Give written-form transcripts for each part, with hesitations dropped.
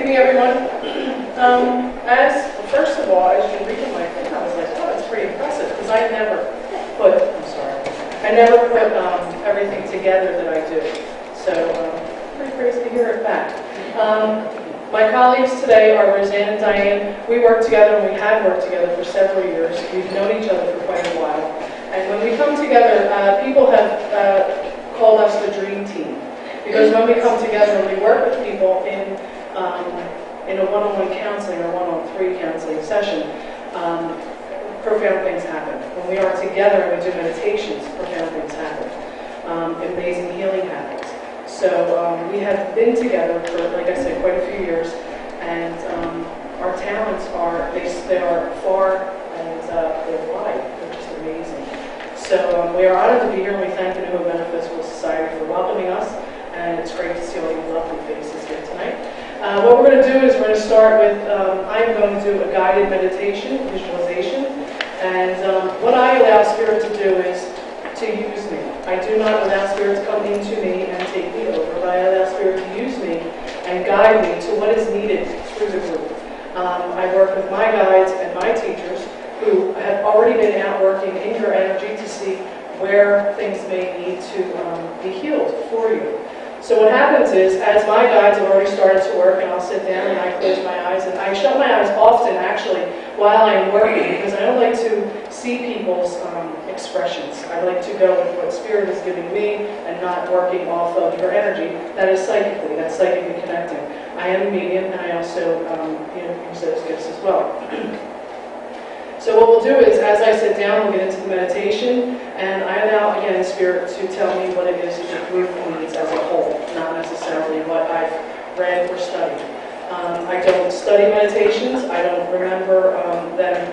evening, everyone. First of all, as you read my thing, I was like, oh, that's pretty impressive, because I never put everything together that I do. So, pretty crazy to hear it back. My colleagues today are Roseanne and Diane. We work together, and we have worked together for several years. We've known each other for quite a while. And when we come together, people have called us the dream team. Because when we come together and we work with people in a one-on-one counseling or one-on-three counseling session, profound things happen. When we are together and we do meditations, profound things happen. Amazing healing happens. So we have been together for, like I said, quite a few years, and our talents are, they are far and they're wide. They're just amazing. So we are honored to be here, and we thank the New Beneficial Society for welcoming us. And it's great to see all your lovely faces here tonight. What we're going to do is we're going to start with, I'm going to do a guided meditation, visualization. And what I allow Spirit to do is to use me. I do not allow Spirit to come into me and take me over, but I allow Spirit to use me and guide me to what is needed through the group. I work with my guides and my teachers who have already been out working in your energy to see where things may need to be healed for you. So what happens is, as my guides have already started to work, and I'll sit down and I close my eyes, and I shut my eyes often, actually, while I'm working, because I don't like to see people's expressions. I like to go with what Spirit is giving me and not working off of your energy. That is psychically, that's psychically connecting. I am a medium, and I also use those gifts as well. So what we'll do is, as I sit down, we'll get into the meditation, and I allow, again, Spirit to tell me what it is that the group needs as a whole, not necessarily what I've read or studied. I don't study meditations. I don't remember them.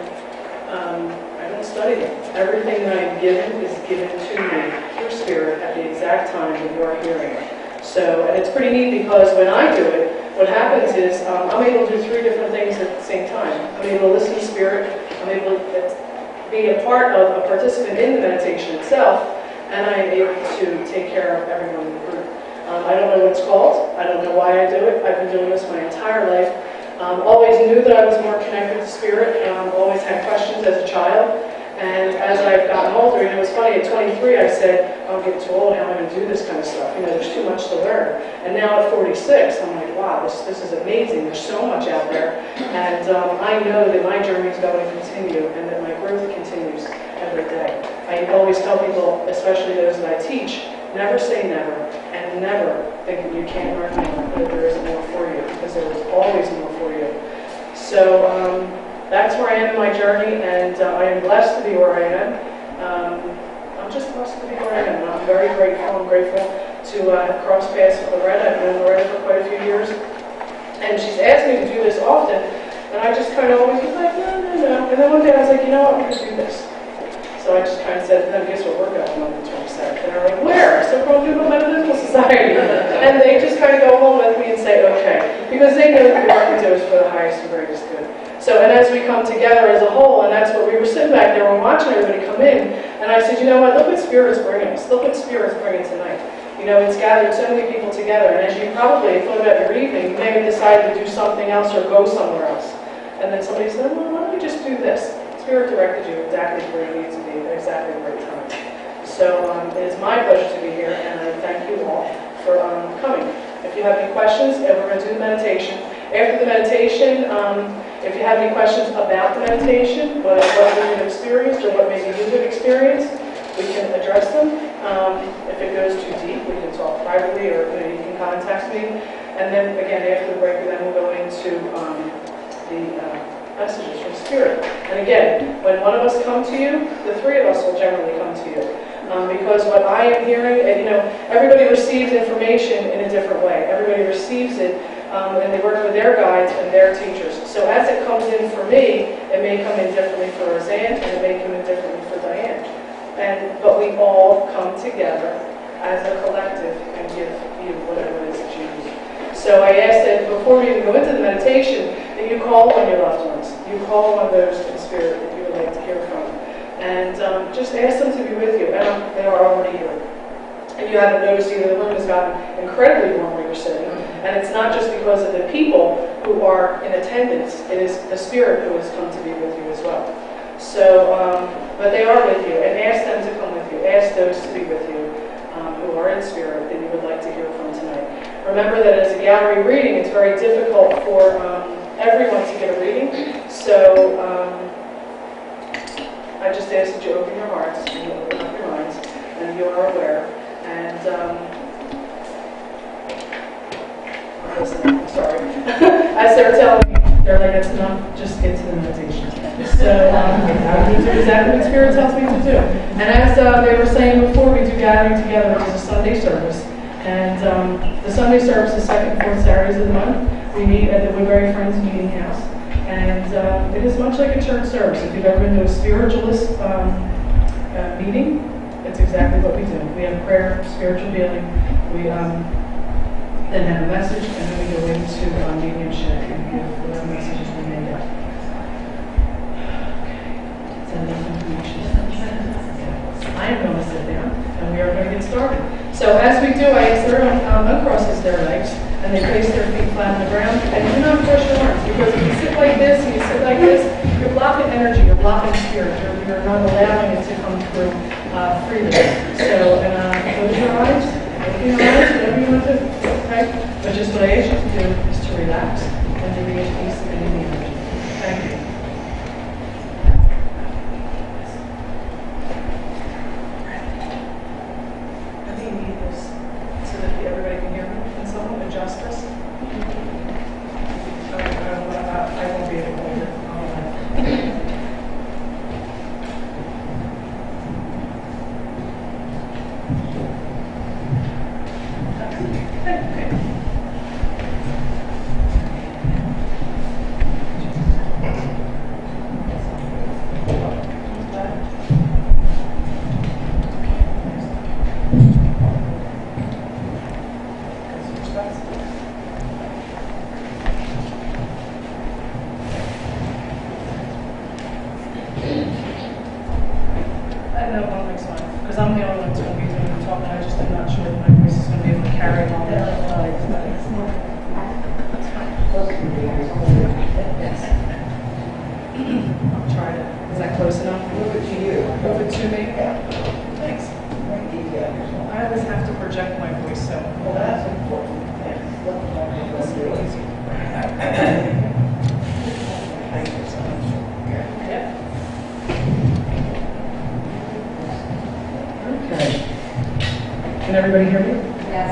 I don't study them. Everything that I'm given is given to me through Spirit at the exact time that you are hearing it. So, and it's pretty neat because when I do it, what happens is I'm able to do three different things at the same time. I'm able to listen to Spirit. I'm able to be a part of, a participant in the meditation itself, and I am able to take care of everyone in the group. I don't know what it's called. I don't know why I do it. I've been doing this my entire life. Always knew that I was more connected to Spirit. Always had questions as a child. And as I've gotten older, it was funny, at 23 I said, I'm getting too old, how am I going to do this kind of stuff? There's too much to learn. And now at 46, I'm like, wow, this is amazing. There's so much out there. And I know that my journey is going to continue and that my growth continues every day. I always tell people, especially those that I teach, never say never, and never think that you can't learn more, but that there is more for you, because there is always more for you. So that's where I am in my journey, and I am blessed to be where I am. I'm just blessed to be where I am. I'm very grateful. I'm grateful to have crossed paths with Loretta. I've known Loretta for quite a few years, and she's asked me to do this often, and I just kind of always was like, no. And then one day I was like, you know what, we could do this. So I just kind of said to them, guess what, we're going on the 27th. And they're like, where? I said, we're going to do the Medical Society. And they just kind of go home with me and say, okay. Because they know that the work we do is for the highest and greatest good. So, and as we come together as a whole, and that's what we were sitting back there, we're watching everybody come in, and I said, you know what, look what Spirit is bringing us. Look what Spirit is bringing tonight. It's gathered so many people together, and as you probably thought about your evening, you may have decided to do something else or go somewhere else. And then somebody said, well, why don't we just do this? Spirit directed you exactly where you need to be at exactly the right time. So it is my pleasure to be here, and I thank you all for coming. If you have any questions, we're going to do the meditation. After the meditation, if you have any questions about the meditation, what we have experienced or what maybe you have experienced, we can address them. If it goes too deep, we can talk privately, or you can contact me. And then again, after the break, then we'll go into the messages from Spirit. And again, when one of us come to you, the three of us will generally come to you. Because what I am hearing, everybody receives information in a different way. Everybody receives it, and they work with their guides and their teachers. So as it comes in for me, it may come in differently for Roseanne, and it may come in differently for Diane. But we all come together as a collective and give you whatever it is that you need. So I ask that before we even go into the meditation, that you call on your loved ones. You call on those in Spirit that you would like to hear from. And just ask them to be with you. And they are already here. And you haven't noticed either, the room has gotten incredibly warm where you're sitting. And it's not just because of the people who are in attendance, it is the spirit who has come to be with you as well. So, but they are with you, and ask them to come with you. Ask those to be with you who are in spirit that you would like to hear from tonight. Remember that as a gallery reading, it's very difficult for everyone to get a reading. So I just ask that you open your hearts and you open up your minds, and you are aware. And I'm sorry. As they were telling me, they're like, that's enough, just get to the meditation. So I will do exactly what Spirit tells me to do. And as they were saying before, we do gathering together as a Sunday service. And the Sunday service is second and fourth Saturdays of the month. We meet at the Woodbury Friends Meeting House. And it is much like a church service. If you've ever been to a spiritualist meeting, it's exactly what we do. We have prayer, spiritual healing. We then have a message, and then we go into mediumship and give whatever messages we may get. Send enough information. I am going to sit down, and we are going to get started. So as we do, I ask everyone uncrosses their legs, and they place their feet flat on the ground, and do not push your arms, because if you sit like this and you sit like this, you're blocking energy, you're blocking spirit, you're not allowing it to come through freely. So close your eyes, open your eyes, whatever you want to do, okay? But just what I ask you to do is to relax and to be at peace and in the energy. Thank you. I think you need this so that everybody can hear me. Can someone adjust this? I won't be able to hold it. Because I'm the only one who's going to be doing the talking. I just am not sure that my voice is going to be able to carry all that. Yes. I'll try to. Is that close enough? Move it to you. Move it to me? Thanks. I always have to project my voice, so. Well, that's important. Yeah. That's really easy. Thank you so much. Yeah. Okay. Can everybody hear me? Yes.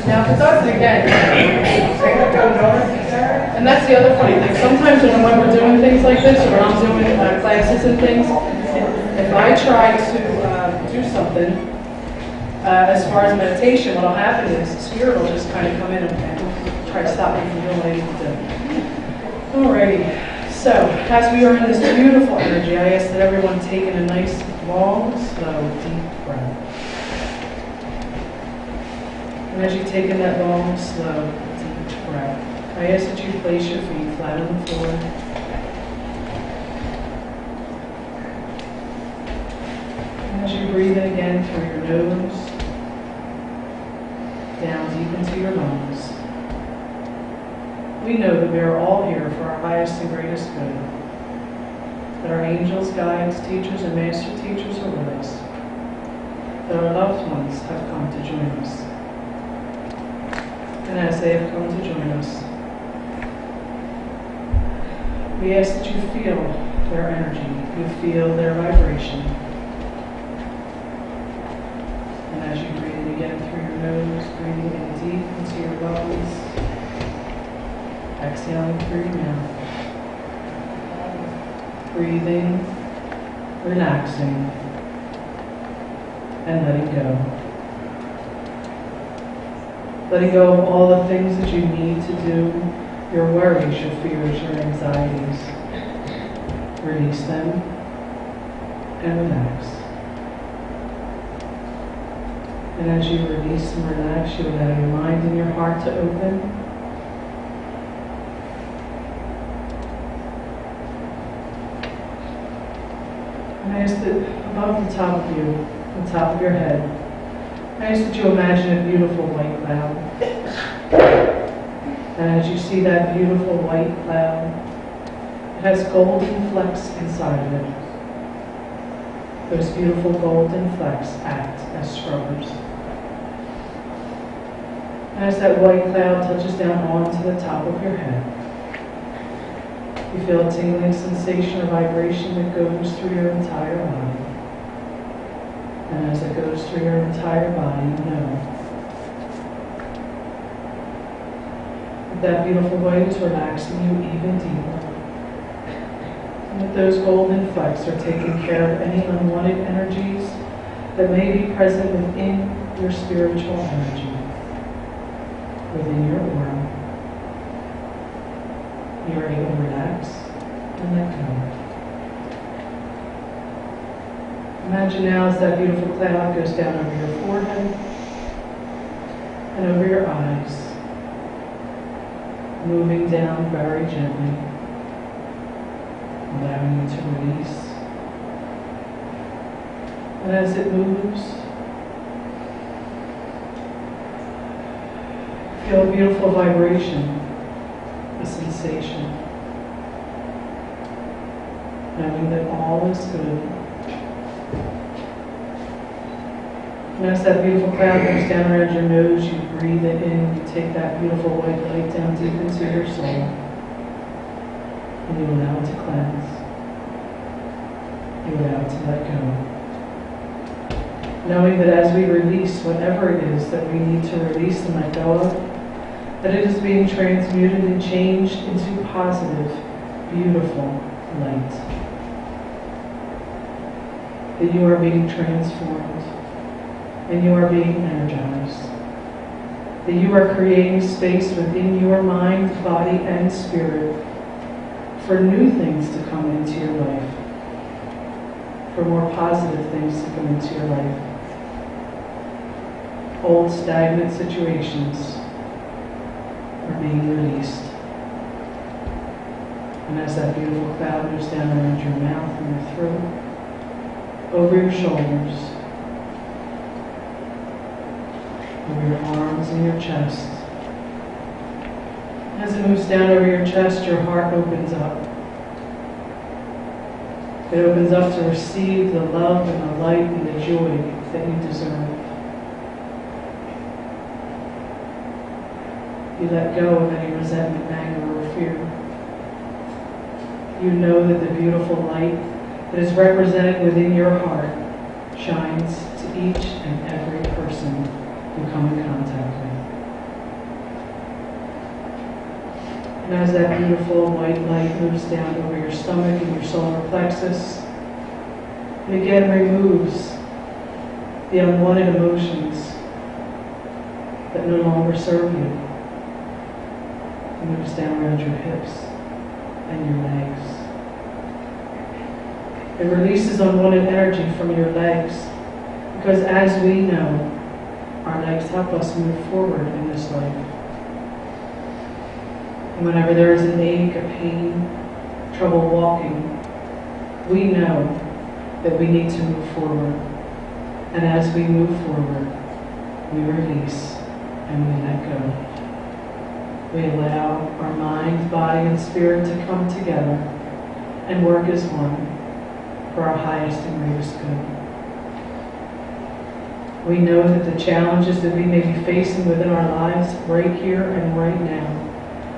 Now, if it does it again, and that's the other funny thing. Sometimes when we're doing things like this, or I'm doing classes and things, if I try to do something, as far as meditation, what will happen is spirit will just kind of come in and try to stop me from doing what I need to do. Alrighty, so as we are in this beautiful energy, I ask that everyone take in a nice, long, slow, deep breath. And as you take in that long, slow, deep breath, I ask that you place your feet flat on the floor. And as you breathe in again through your nose, down deep into your lungs. We know that we are all here for our highest and greatest good. That our angels, guides, teachers, and master teachers are with us. That our loved ones have come to join us. And as they have come to join us, we ask that you feel their energy, you feel their vibration. And as you breathe in again through your nose, breathing in deep into your lungs, exhaling through your mouth, breathing, relaxing, and letting go. Letting go of all the things that you need to do, your worries, your fears, your anxieties. Release them and relax. And as you release and relax, you allow your mind and your heart to open. And I ask that above the top of you, the top of your head, I ask that you imagine a beautiful white cloud. And as you see that beautiful white cloud, it has golden flecks inside of it. Those beautiful golden flecks act as scrubbers. As that white cloud touches down onto the top of your head, you feel a tingling sensation or vibration that goes through your entire body. And as it goes through your entire body, you know that beautiful white is relaxing you even deeper. And that those golden flecks are taking care of any unwanted energies that may be present within your spiritual energy, within your aura. You are able to relax and let go. Imagine now as that beautiful cloud goes down over your forehead and over your eyes, moving down very gently, allowing you to release. And as it moves, feel a beautiful vibration, a sensation, knowing that all is good. And as that beautiful cloud goes down around your nose, you breathe it in, you take that beautiful white light down deep into your soul, and you allow it to cleanse. You allow it to let go. Knowing that as we release whatever it is that we need to release and let go of, that it is being transmuted and changed into positive, beautiful light. That you are being transformed. And you are being energized. That you are creating space within your mind, body, and spirit for new things to come into your life. For more positive things to come into your life. Old stagnant situations are being released. And as that beautiful cloud goes down around your mouth and your throat, over your shoulders, over your arms and your chest. As it moves down over your chest, your heart opens up. It opens up to receive the love and the light and the joy that you deserve. You let go of any resentment, anger, or fear. You know that the beautiful light that is represented within your heart shines to each and every person you come in contact with. And as that beautiful white light moves down over your stomach and your solar plexus, it again removes the unwanted emotions that no longer serve you. It moves down around your hips and your legs. It releases unwanted energy from your legs, because as we know, our legs help us move forward in this life. And whenever there is an ache, a pain, trouble walking, we know that we need to move forward. And as we move forward, we release and we let go. We allow our mind, body, and spirit to come together and work as one for our highest and greatest good. We know that the challenges that we may be facing within our lives right here and right now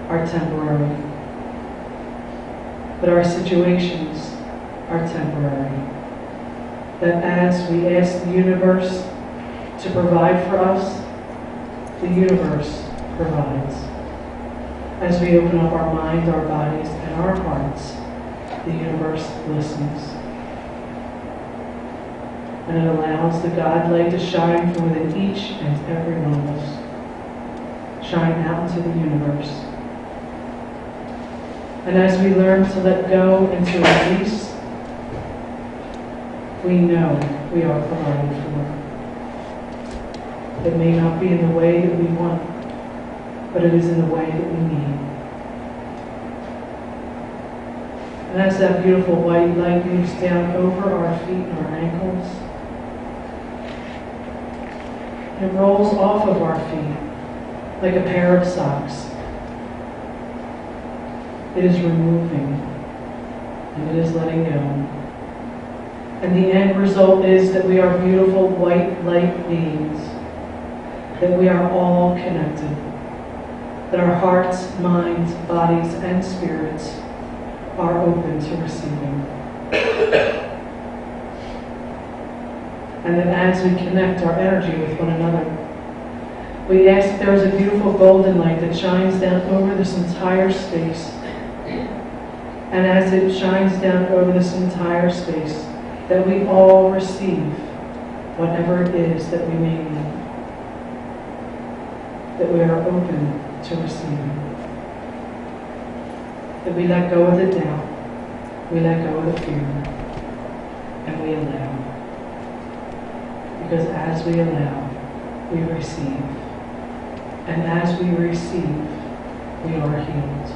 are temporary. But our situations are temporary. That as we ask the universe to provide for us, the universe provides. As we open up our mind, our bodies, and our hearts, the universe listens. And it allows the God light to shine from within each and every one of us. Shine out into the universe. And as we learn to let go and to release, we know we are provided for. It may not be in the way that we want, but it is in the way that we need. And as that beautiful white light moves down over our feet and our ankles, it rolls off of our feet like a pair of socks. It is removing, and it is letting go. And the end result is that we are beautiful white light beings, that we are all connected, that our hearts, minds, bodies, and spirits are open to receiving. And that as we connect our energy with one another, we ask that there is a beautiful golden light that shines down over this entire space. And as it shines down over this entire space, that we all receive whatever it is that we may need. That we are open to receiving. That we let go of the doubt, we let go of the fear, and we allow. Because as we allow, we receive. And as we receive, we are healed.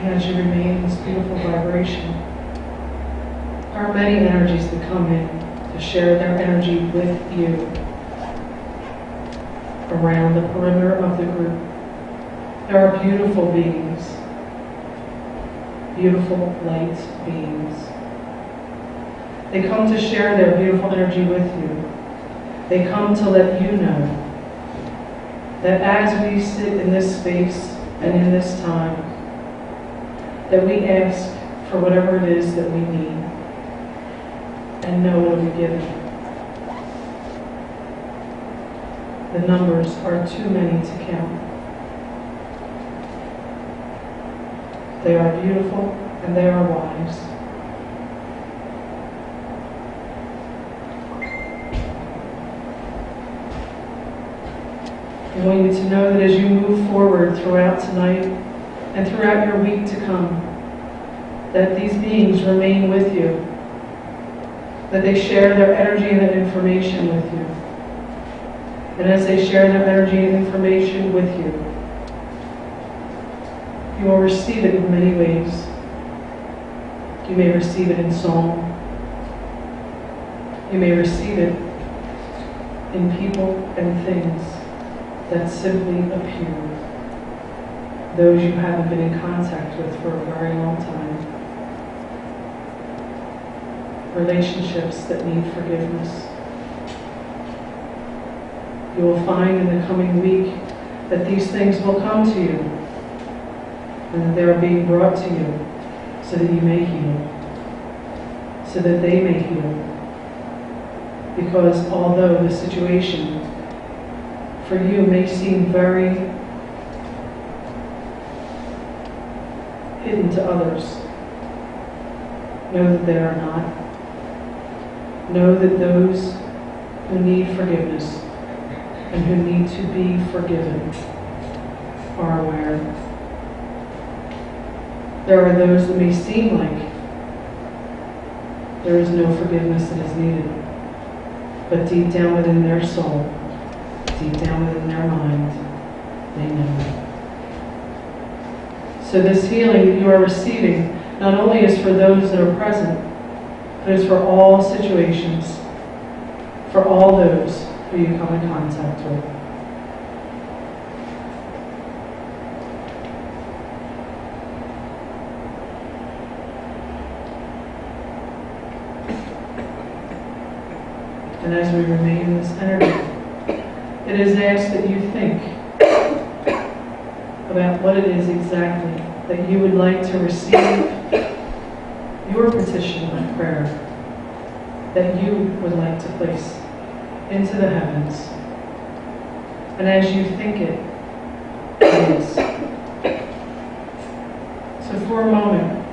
As you remain in this beautiful vibration, there are many energies that come in to share their energy with you around the perimeter of the group. There are beautiful beings, beautiful light beings. They come to share their beautiful energy with you. They come to let you know that as we sit in this space and in this time, that we ask for whatever it is that we need and know it will be given. The numbers are too many to count. They are beautiful and they are wise. I want you to know that as you move forward throughout tonight and throughout your week to come, that these beings remain with you, that they share their energy and their information with you. And as they share their energy and information with you, you will receive it in many ways. You may receive it in song. You may receive it in people and things that simply appear. Those you haven't been in contact with for a very long time. Relationships that need forgiveness. You will find in the coming week that these things will come to you and that they are being brought to you so that you may heal, so that they may heal. Because although the situation for you may seem very hidden to others, know that they are not. Know that those who need forgiveness and who need to be forgiven are aware. There are those that may seem like there is no forgiveness that is needed, but deep down within their soul, deep down within their mind, they know. So this healing that you are receiving not only is for those that are present, but it's for all situations, for all those who you come in contact with. And as we remain in this energy, it is asked that you think about what it is exactly that you would like to receive, your petition of prayer that you would like to place into the heavens. And as you think it is. So for a moment,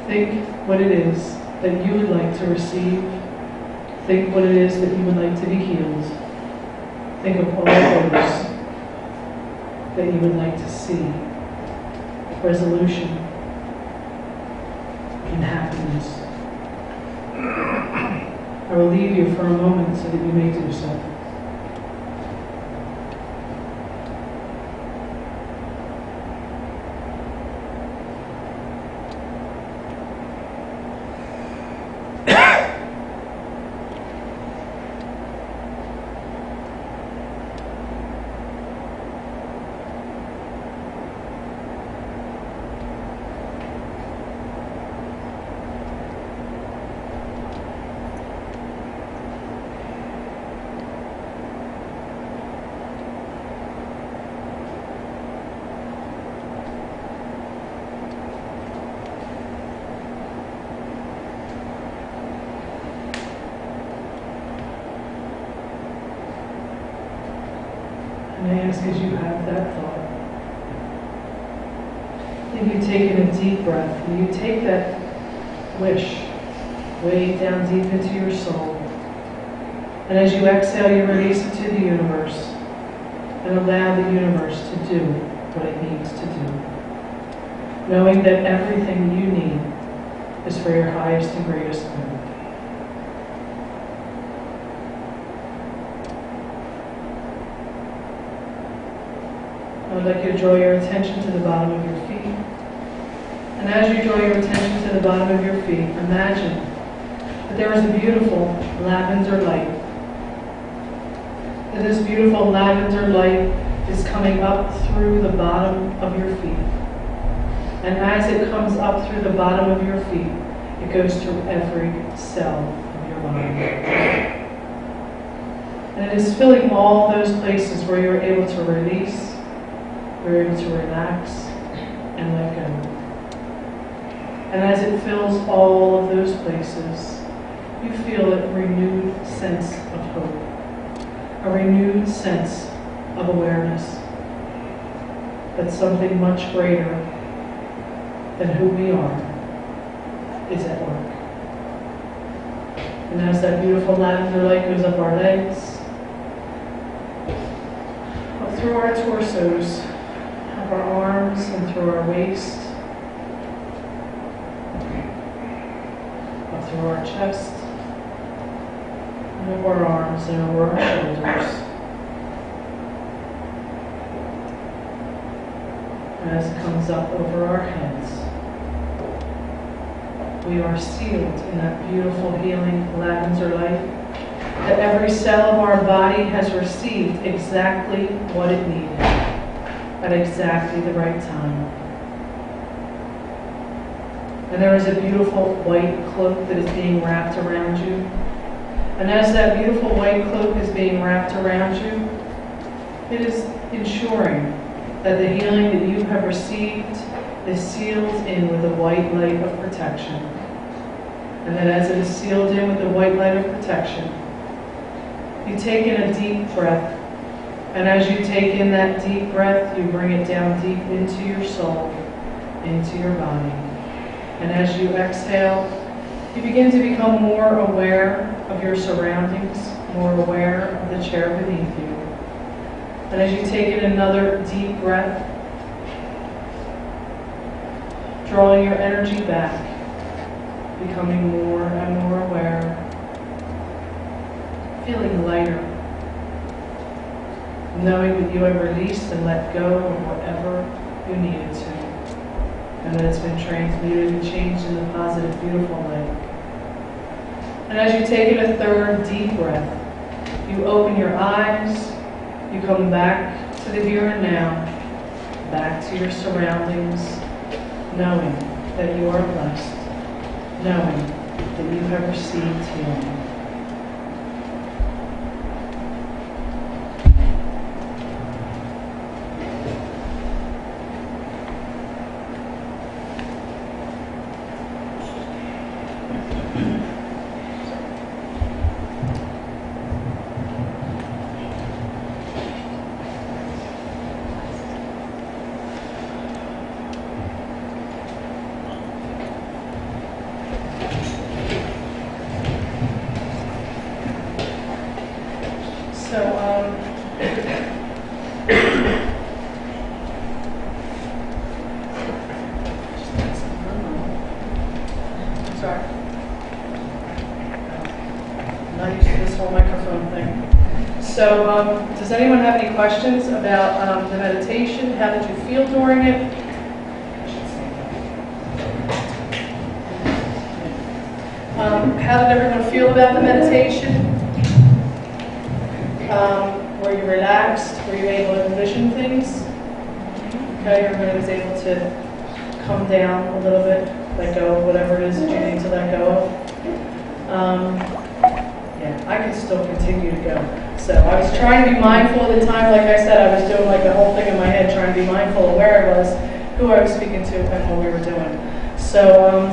think what it is that you would like to receive. Think what it is that you would like to be healed. Think of all those that you would like to see resolution and happiness. I will leave you for a moment so that you may do so. And I ask as you have that thought, if you've taken a deep breath, and you take that wish way down deep into your soul. And as you exhale, you release it to the universe and allow the universe to do what it needs to do, knowing that everything you need is for your highest and greatest good. I would like you to draw your attention to the bottom of your feet. And as you draw your attention to the bottom of your feet, imagine that there is a beautiful lavender light. That this beautiful lavender light is coming up through the bottom of your feet. And as it comes up through the bottom of your feet, it goes through every cell of your body. And it is filling all those places where you're able to release, you're able to relax and let go. And as it fills all of those places, you feel a renewed sense of hope, a renewed sense of awareness that something much greater than who we are is at work. And as that beautiful lavender light goes up our legs, up through our torsos, up our arms and through our waist, up through our chest, and over our arms and over our shoulders. And as it comes up over our heads, we are sealed in that beautiful healing lavender light, that every cell of our body has received exactly what it needed at exactly the right time. And there is a beautiful white cloak that is being wrapped around you. And as that beautiful white cloak is being wrapped around you, it is ensuring that the healing that you have received is sealed in with a white light of protection. And that as it is sealed in with the white light of protection, you take in a deep breath. And as you take in that deep breath, you bring it down deep into your soul, into your body. And as you exhale, you begin to become more aware of your surroundings, more aware of the chair beneath you. And as you take in another deep breath, drawing your energy back, becoming more and more aware, feeling lighter, knowing that you have released and let go of whatever you needed to, and that it's been transmuted and changed in the positive, beautiful light. And as you take in a third deep breath, you open your eyes, you come back to the here and now, back to your surroundings, knowing that you are blessed, knowing that you have received healing. Does anyone have any questions about the meditation? How did you feel during it? How did everyone feel about the meditation? Were you relaxed? Were you able to envision things? Okay, everybody was able to come down a little bit, let go of whatever it is that you need to let go of. Yeah, I could still continue to go. So I was trying to be mindful of the time. Like I said, I was doing like the whole thing in my head, trying to be mindful of where I was, who I was speaking to, and what we were doing. So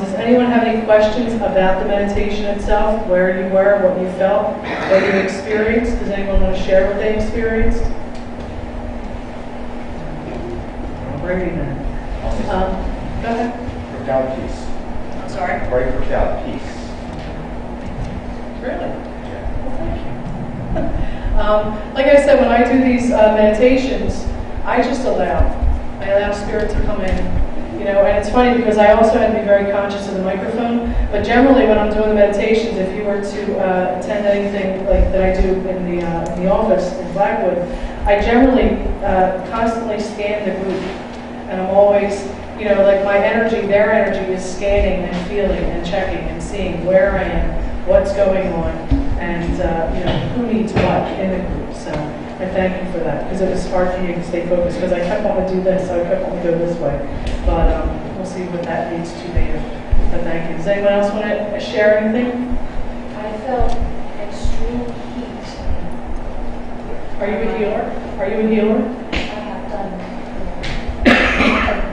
does anyone have any questions about the meditation itself, where you were, what you felt, what you experienced? Does anyone want to share what they experienced? Alrighty then. Go ahead. Profound peace. I'm sorry? Very profound peace. Really? Yeah. Well, thank you. Like I said, when I do these meditations, I just allow spirit to come in. You know, and it's funny because I also had to be very conscious of the microphone. But generally, when I'm doing the meditations, if you were to attend anything like that I do in the office in Blackwood, I generally constantly scan the group, and I'm always, you know, like my energy, their energy is scanning and feeling and checking and seeing where I am, what's going on, and you know, who needs what in the group. So I thank you for that, because it was hard for me to stay focused, because I kept wanting to do this, so I kept wanting to go this way. But we'll see what that leads to later. But thank you. Does anyone else want to share anything? I felt extreme heat. Are you a healer? Are you a healer? I have done.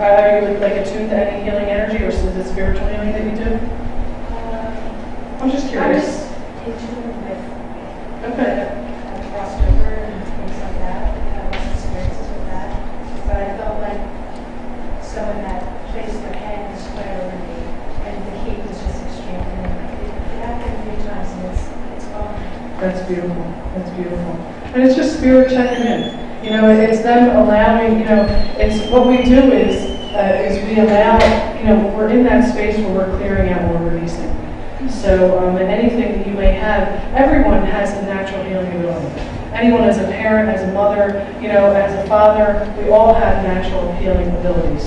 Are you like attuned to any healing energy, or is it spiritual healing that you do? I'm just I'm curious. just in tune with Okay. crossover and things like that. I have lots of experiences with that. But I felt like someone had placed their hand square over me, and the heat was just extreme. And it happened 3 times, and it's gone. That's beautiful. That's beautiful. And it's just spirit checking in. You know, it's them allowing, you know, it's what we do is we allow, you know, we're in that space where we're clearing out, we're releasing. So, and anything that you may have, everyone has a natural healing ability. Anyone as a parent, as a mother, you know, as a father, we all have natural healing abilities.